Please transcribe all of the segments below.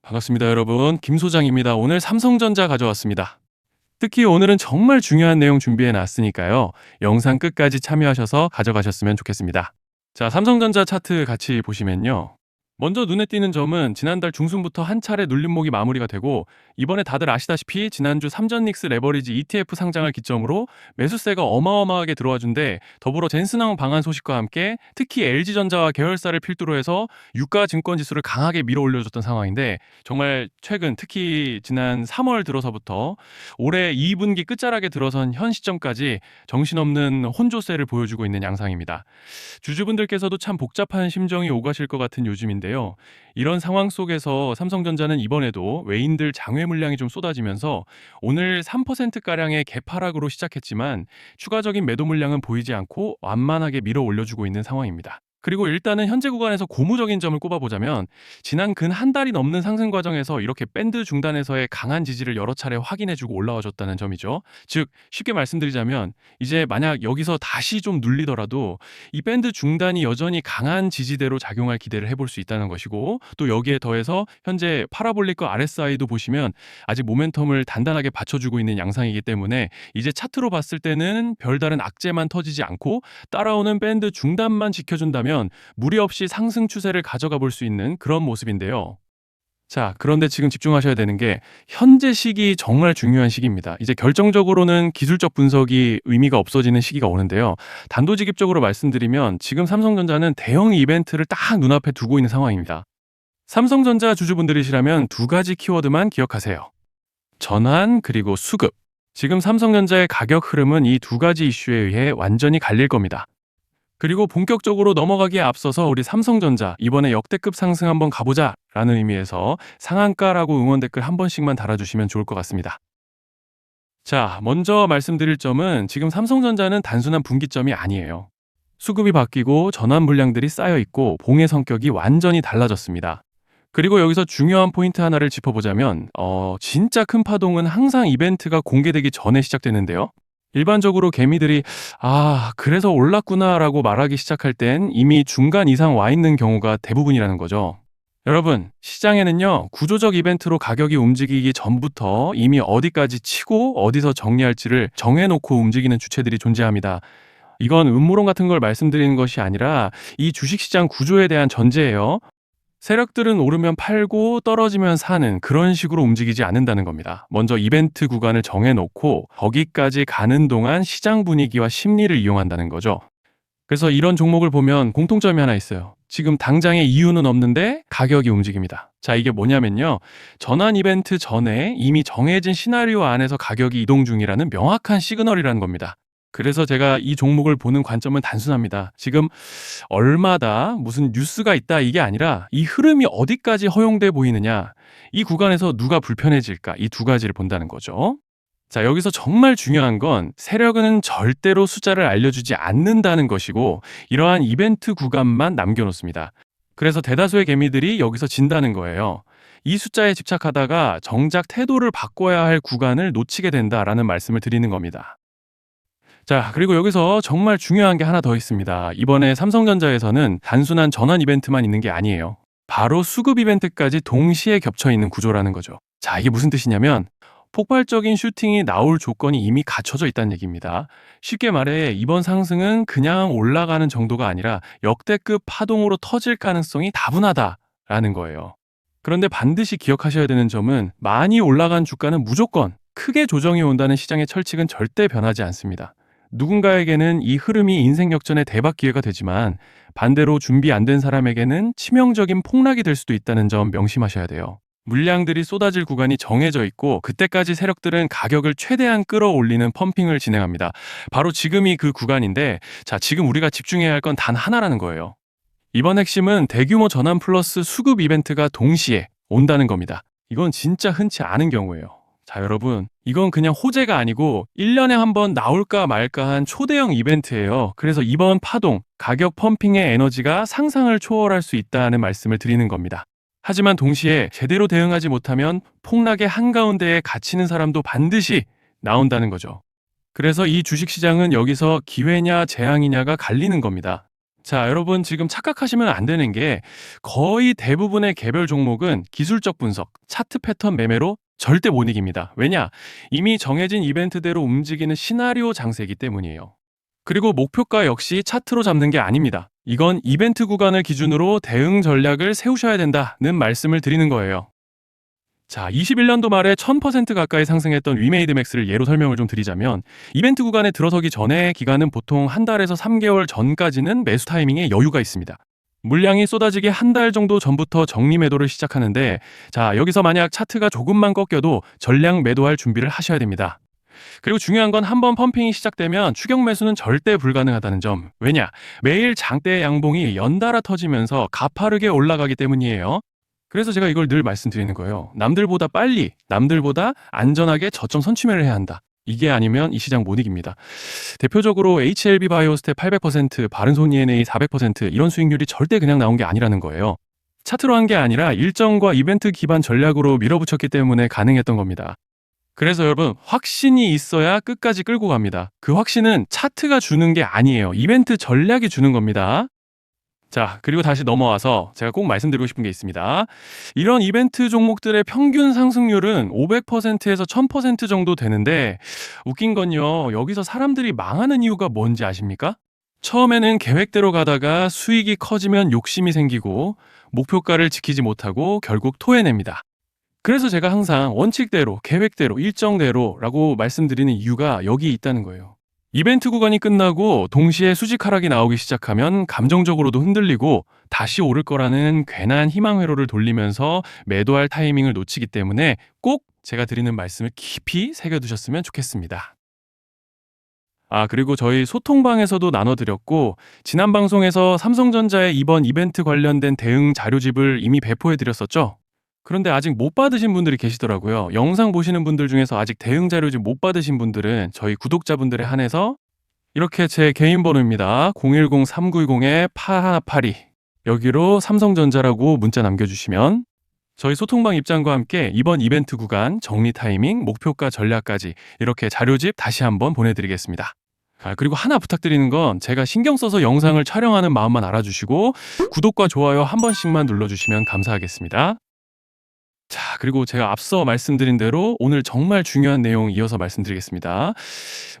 반갑습니다, 여러분. 김 소장입니다. 오늘 삼성전자 가져왔습니다. 특히 오늘은 정말 중요한 내용 준비해 놨으니까요. 영상 끝까지 참여하셔서 가져가셨으면 좋겠습니다. 자, 삼성전자 차트 같이 보시면요. 먼저 눈에 띄는 점은 지난달 중순부터 한 차례 눌림목이 마무리가 되고, 이번에 다들 아시다시피 지난주 삼전닉스 레버리지 ETF 상장을 기점으로 매수세가 어마어마하게 들어와 준데, 더불어 젠슨항 방한 소식과 함께 특히 LG전자와 계열사를 필두로 해서 유가 증권 지수를 강하게 밀어 올려줬던 상황인데, 정말 최근 특히 지난 3월 들어서부터 올해 2분기 끝자락에 들어선 현 시점까지 정신없는 혼조세를 보여주고 있는 양상입니다. 주주분들께서도 참 복잡한 심정이 오가실 것 같은 요즘인데요. 이런 상황 속에서 삼성전자는 이번에도 외인들 장외 물량이 좀 쏟아지면서 오늘 3%가량의 개파락으로 시작했지만 추가적인 매도 물량은 보이지 않고 완만하게 밀어 올려주고 있는 상황입니다. 그리고 일단은 현재 구간에서 고무적인 점을 꼽아보자면, 지난 근 한 달이 넘는 상승 과정에서 이렇게 밴드 중단에서의 강한 지지를 여러 차례 확인해주고 올라와줬다는 점이죠. 즉 쉽게 말씀드리자면, 이제 만약 여기서 다시 좀 눌리더라도 이 밴드 중단이 여전히 강한 지지대로 작용할 기대를 해볼 수 있다는 것이고, 또 여기에 더해서 현재 파라볼릭과 RSI도 보시면 아직 모멘텀을 단단하게 받쳐주고 있는 양상이기 때문에 이제 차트로 봤을 때는 별다른 악재만 터지지 않고 따라오는 밴드 중단만 지켜준다면 무리 없이 상승 추세를 가져가 볼 수 있는 그런 모습인데요. 자, 그런데 지금 집중하셔야 되는 게 현재 시기 정말 중요한 시기입니다. 이제 결정적으로는 기술적 분석이 의미가 없어지는 시기가 오는데요. 단도직입적으로 말씀드리면 지금 삼성전자는 대형 이벤트를 딱 눈앞에 두고 있는 상황입니다. 삼성전자 주주분들이시라면 두 가지 키워드만 기억하세요. 전환 그리고 수급. 지금 삼성전자의 가격 흐름은 이 두 가지 이슈에 의해 완전히 갈릴 겁니다. 그리고 본격적으로 넘어가기에 앞서서 우리 삼성전자 이번에 역대급 상승 한번 가보자 라는 의미에서 상한가라고 응원 댓글 한 번씩만 달아주시면 좋을 것 같습니다. 자, 먼저 말씀드릴 점은 지금 삼성전자는 단순한 분기점이 아니에요. 수급이 바뀌고 전환 물량들이 쌓여 있고 봉의 성격이 완전히 달라졌습니다. 그리고 여기서 중요한 포인트 하나를 짚어보자면 진짜 큰 파동은 항상 이벤트가 공개되기 전에 시작되는데요. 일반적으로 개미들이 그래서 올랐구나라고 말하기 시작할 땐 이미 중간 이상 와 있는 경우가 대부분이라는 거죠. 여러분, 시장에는요, 구조적 이벤트로 가격이 움직이기 전부터 이미 어디까지 치고 어디서 정리할지를 정해놓고 움직이는 주체들이 존재합니다. 이건 음모론 같은 걸 말씀드리는 것이 아니라 이 주식시장 구조에 대한 전제예요. 세력들은 오르면 팔고 떨어지면 사는 그런 식으로 움직이지 않는다는 겁니다. 먼저 이벤트 구간을 정해놓고 거기까지 가는 동안 시장 분위기와 심리를 이용한다는 거죠. 그래서 이런 종목을 보면 공통점이 하나 있어요. 지금 당장의 이유는 없는데 가격이 움직입니다. 자, 이게 뭐냐면요. 전환 이벤트 전에 이미 정해진 시나리오 안에서 가격이 이동 중이라는 명확한 시그널이라는 겁니다. 그래서 제가 이 종목을 보는 관점은 단순합니다. 지금 얼마다 무슨 뉴스가 있다 이게 아니라 이 흐름이 어디까지 허용돼 보이느냐, 이 구간에서 누가 불편해질까, 이 두 가지를 본다는 거죠. 자, 여기서 정말 중요한 건 세력은 절대로 숫자를 알려주지 않는다는 것이고, 이러한 이벤트 구간만 남겨놓습니다. 그래서 대다수의 개미들이 여기서 진다는 거예요. 이 숫자에 집착하다가 정작 태도를 바꿔야 할 구간을 놓치게 된다라는 말씀을 드리는 겁니다. 자, 그리고 여기서 정말 중요한 게 하나 더 있습니다. 이번에 삼성전자에서는 단순한 전환 이벤트만 있는 게 아니에요. 바로 수급 이벤트까지 동시에 겹쳐 있는 구조라는 거죠. 자, 이게 무슨 뜻이냐면 폭발적인 슈팅이 나올 조건이 이미 갖춰져 있다는 얘기입니다. 쉽게 말해 이번 상승은 그냥 올라가는 정도가 아니라 역대급 파동으로 터질 가능성이 다분하다라는 거예요. 그런데 반드시 기억하셔야 되는 점은 많이 올라간 주가는 무조건 크게 조정이 온다는 시장의 철칙은 절대 변하지 않습니다. 누군가에게는 이 흐름이 인생 역전의 대박 기회가 되지만 반대로 준비 안 된 사람에게는 치명적인 폭락이 될 수도 있다는 점 명심하셔야 돼요. 물량들이 쏟아질 구간이 정해져 있고 그때까지 세력들은 가격을 최대한 끌어올리는 펌핑을 진행합니다. 바로 지금이 그 구간인데, 자, 지금 우리가 집중해야 할 건 단 하나라는 거예요. 이번 핵심은 대규모 전환 플러스 수급 이벤트가 동시에 온다는 겁니다. 이건 진짜 흔치 않은 경우예요. 자, 여러분, 이건 그냥 호재가 아니고 1년에 한 번 나올까 말까 한 초대형 이벤트예요. 그래서 이번 파동, 가격 펌핑의 에너지가 상상을 초월할 수 있다는 말씀을 드리는 겁니다. 하지만 동시에 제대로 대응하지 못하면 폭락의 한가운데에 갇히는 사람도 반드시 나온다는 거죠. 그래서 이 주식시장은 여기서 기회냐 재앙이냐가 갈리는 겁니다. 자, 여러분 지금 착각하시면 안 되는 게 거의 대부분의 개별 종목은 기술적 분석, 차트 패턴 매매로 절대 못 이깁니다. 왜냐? 이미 정해진 이벤트대로 움직이는 시나리오 장세이기 때문이에요. 그리고 목표가 역시 차트로 잡는 게 아닙니다. 이건 이벤트 구간을 기준으로 대응 전략을 세우셔야 된다는 말씀을 드리는 거예요. 자, 21년도 말에 1000% 가까이 상승했던 위메이드맥스를 예로 설명을 좀 드리자면 이벤트 구간에 들어서기 전에 기간은 보통 한 달에서 3개월 전까지는 매수 타이밍에 여유가 있습니다. 물량이 쏟아지기 한 달 정도 전부터 정리 매도를 시작하는데 자, 여기서 만약 차트가 조금만 꺾여도 전량 매도할 준비를 하셔야 됩니다. 그리고 중요한 건 한번 펌핑이 시작되면 추격 매수는 절대 불가능하다는 점. 왜냐? 매일 장대 양봉이 연달아 터지면서 가파르게 올라가기 때문이에요. 그래서 제가 이걸 늘 말씀드리는 거예요. 남들보다 빨리, 남들보다 안전하게 저점 선취매를 해야 한다. 이게 아니면 이 시장 못 이깁니다. 대표적으로 HLB 바이오스텝 800%, 바른손 ENA 400% 이런 수익률이 절대 그냥 나온 게 아니라는 거예요. 차트로 한 게 아니라 일정과 이벤트 기반 전략으로 밀어붙였기 때문에 가능했던 겁니다. 그래서 여러분, 확신이 있어야 끝까지 끌고 갑니다. 그 확신은 차트가 주는 게 아니에요. 이벤트 전략이 주는 겁니다. 자, 그리고 다시 넘어와서 제가 꼭 말씀드리고 싶은 게 있습니다. 이런 이벤트 종목들의 평균 상승률은 500%에서 1000% 정도 되는데 웃긴 건요. 여기서 사람들이 망하는 이유가 뭔지 아십니까? 처음에는 계획대로 가다가 수익이 커지면 욕심이 생기고 목표가를 지키지 못하고 결국 토해냅니다. 그래서 제가 항상 원칙대로, 계획대로, 일정대로라고 말씀드리는 이유가 여기 있다는 거예요. 이벤트 구간이 끝나고 동시에 수직 하락이 나오기 시작하면 감정적으로도 흔들리고 다시 오를 거라는 괜한 희망 회로를 돌리면서 매도할 타이밍을 놓치기 때문에 꼭 제가 드리는 말씀을 깊이 새겨두셨으면 좋겠습니다. 아, 그리고 저희 소통방에서도 나눠드렸고 지난 방송에서 삼성전자의 이번 이벤트 관련된 대응 자료집을 이미 배포해드렸었죠? 그런데 아직 못 받으신 분들이 계시더라고요. 영상 보시는 분들 중에서 아직 대응 자료집 못 받으신 분들은 저희 구독자분들에 한해서 이렇게 제 개인 번호입니다. 010-3910-8182 여기로 삼성전자라고 문자 남겨주시면 저희 소통방 입장과 함께 이번 이벤트 구간 정리 타이밍, 목표가 전략까지 이렇게 자료집 다시 한번 보내드리겠습니다. 아, 그리고 하나 부탁드리는 건 제가 신경 써서 영상을 촬영하는 마음만 알아주시고 구독과 좋아요 한 번씩만 눌러주시면 감사하겠습니다. 자, 그리고 제가 앞서 말씀드린 대로 오늘 정말 중요한 내용 이어서 말씀드리겠습니다.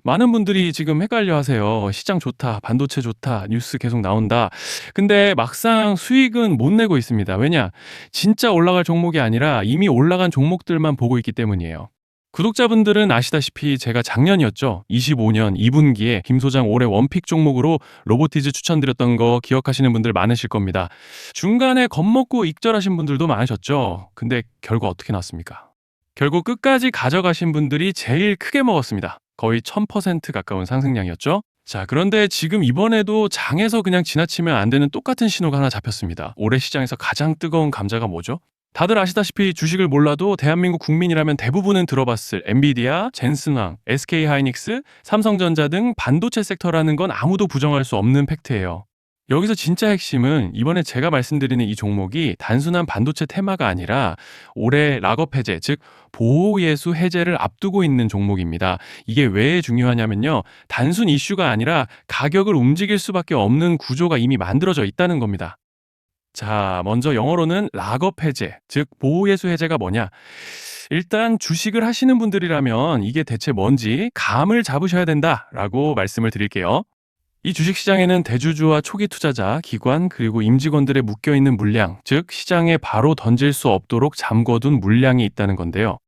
많은 분들이 지금 헷갈려 하세요. 시장 좋다, 반도체 좋다, 뉴스 계속 나온다. 근데 막상 수익은 못 내고 있습니다. 왜냐? 진짜 올라갈 종목이 아니라 이미 올라간 종목들만 보고 있기 때문이에요. 구독자분들은 아시다시피 제가 작년이었죠. 25년 2분기에 김 소장 올해 원픽 종목으로 로보티즈 추천드렸던 거 기억하시는 분들 많으실 겁니다. 중간에 겁먹고 익절하신 분들도 많으셨죠. 근데 결과 어떻게 났습니까? 결국 끝까지 가져가신 분들이 제일 크게 먹었습니다. 거의 1000% 가까운 상승량이었죠. 자, 그런데 지금 이번에도 장에서 그냥 지나치면 안 되는 똑같은 신호가 하나 잡혔습니다. 올해 시장에서 가장 뜨거운 감자가 뭐죠? 다들 아시다시피 주식을 몰라도 대한민국 국민이라면 대부분은 들어봤을 엔비디아, 젠슨왕, SK하이닉스, 삼성전자 등 반도체 섹터라는 건 아무도 부정할 수 없는 팩트예요. 여기서 진짜 핵심은 이번에 제가 말씀드리는 이 종목이 단순한 반도체 테마가 아니라 올해 락업 해제, 즉 보호예수 해제를 앞두고 있는 종목입니다. 이게 왜 중요하냐면요. 단순 이슈가 아니라 가격을 움직일 수밖에 없는 구조가 이미 만들어져 있다는 겁니다. 자, 먼저 영어로는 락업 해제, 즉 보호예수 해제가 뭐냐? 일단 주식을 하시는 분들이라면 이게 대체 뭔지 감을 잡으셔야 된다라고 말씀을 드릴게요. 이 주식시장에는 대주주와 초기 투자자, 기관, 그리고 임직원들의 묶여있는 물량, 즉 시장에 바로 던질 수 없도록 잠궈둔 물량이 있다는 건데요.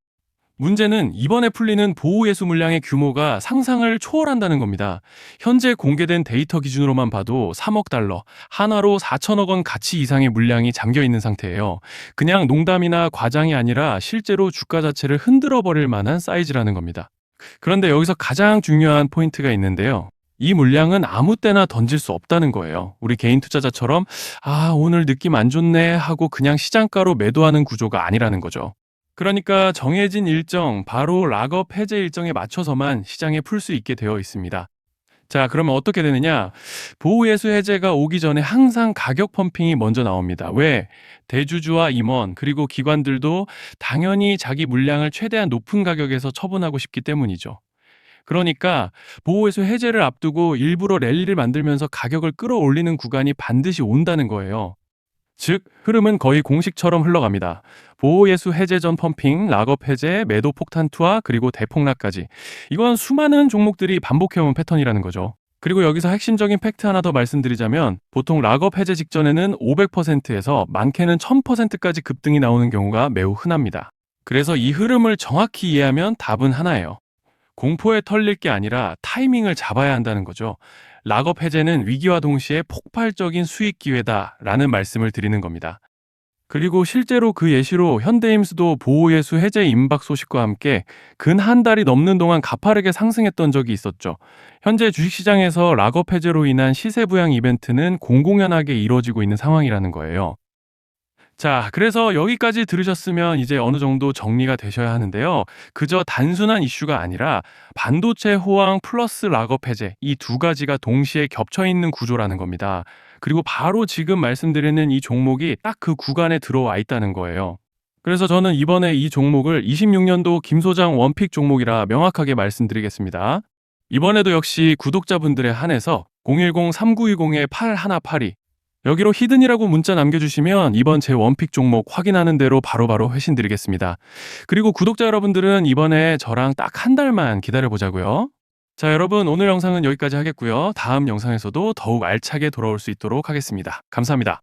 문제는 이번에 풀리는 보호예수 물량의 규모가 상상을 초월한다는 겁니다. 현재 공개된 데이터 기준으로만 봐도 3억 달러, 하나로 4천억 원 가치 이상의 물량이 잠겨 있는 상태예요. 그냥 농담이나 과장이 아니라 실제로 주가 자체를 흔들어 버릴 만한 사이즈라는 겁니다. 그런데 여기서 가장 중요한 포인트가 있는데요. 이 물량은 아무 때나 던질 수 없다는 거예요. 우리 개인 투자자처럼 오늘 느낌 안 좋네 하고 그냥 시장가로 매도하는 구조가 아니라는 거죠. 그러니까 정해진 일정, 바로 락업 해제 일정에 맞춰서만 시장에 풀 수 있게 되어 있습니다. 자, 그러면 어떻게 되느냐? 보호예수 해제가 오기 전에 항상 가격 펌핑이 먼저 나옵니다. 왜? 대주주와 임원, 그리고 기관들도 당연히 자기 물량을 최대한 높은 가격에서 처분하고 싶기 때문이죠. 그러니까 보호회수 해제를 앞두고 일부러 랠리를 만들면서 가격을 끌어올리는 구간이 반드시 온다는 거예요. 즉, 흐름은 거의 공식처럼 흘러갑니다. 보호예수 해제 전 펌핑, 락업 해제, 매도 폭탄 투하, 그리고 대폭락까지. 이건 수많은 종목들이 반복해온 패턴이라는 거죠. 그리고 여기서 핵심적인 팩트 하나 더 말씀드리자면 보통 락업 해제 직전에는 500%에서 많게는 1000%까지 급등이 나오는 경우가 매우 흔합니다. 그래서 이 흐름을 정확히 이해하면 답은 하나예요. 공포에 털릴 게 아니라 타이밍을 잡아야 한다는 거죠. 락업 해제는 위기와 동시에 폭발적인 수익 기회다라는 말씀을 드리는 겁니다. 그리고 실제로 그 예시로 현대임수도 보호예수 해제 임박 소식과 함께 근 한 달이 넘는 동안 가파르게 상승했던 적이 있었죠. 현재 주식시장에서 락업 해제로 인한 시세 부양 이벤트는 공공연하게 이루어지고 있는 상황이라는 거예요. 자, 그래서 여기까지 들으셨으면 이제 어느 정도 정리가 되셔야 하는데요. 그저 단순한 이슈가 아니라 반도체 호황 플러스 락업 해제 이 두 가지가 동시에 겹쳐 있는 구조라는 겁니다. 그리고 바로 지금 말씀드리는 이 종목이 딱 그 구간에 들어와 있다는 거예요. 그래서 저는 이번에 이 종목을 26년도 김 소장 원픽 종목이라 명확하게 말씀드리겠습니다. 이번에도 역시 구독자분들에 한해서 010-3920-8182 여기로 히든이라고 문자 남겨주시면 이번 제 원픽 종목 확인하는 대로 바로바로 회신 드리겠습니다. 그리고 구독자 여러분들은 이번에 저랑 딱 한 달만 기다려보자고요. 자, 여러분 오늘 영상은 여기까지 하겠고요. 다음 영상에서도 더욱 알차게 돌아올 수 있도록 하겠습니다. 감사합니다.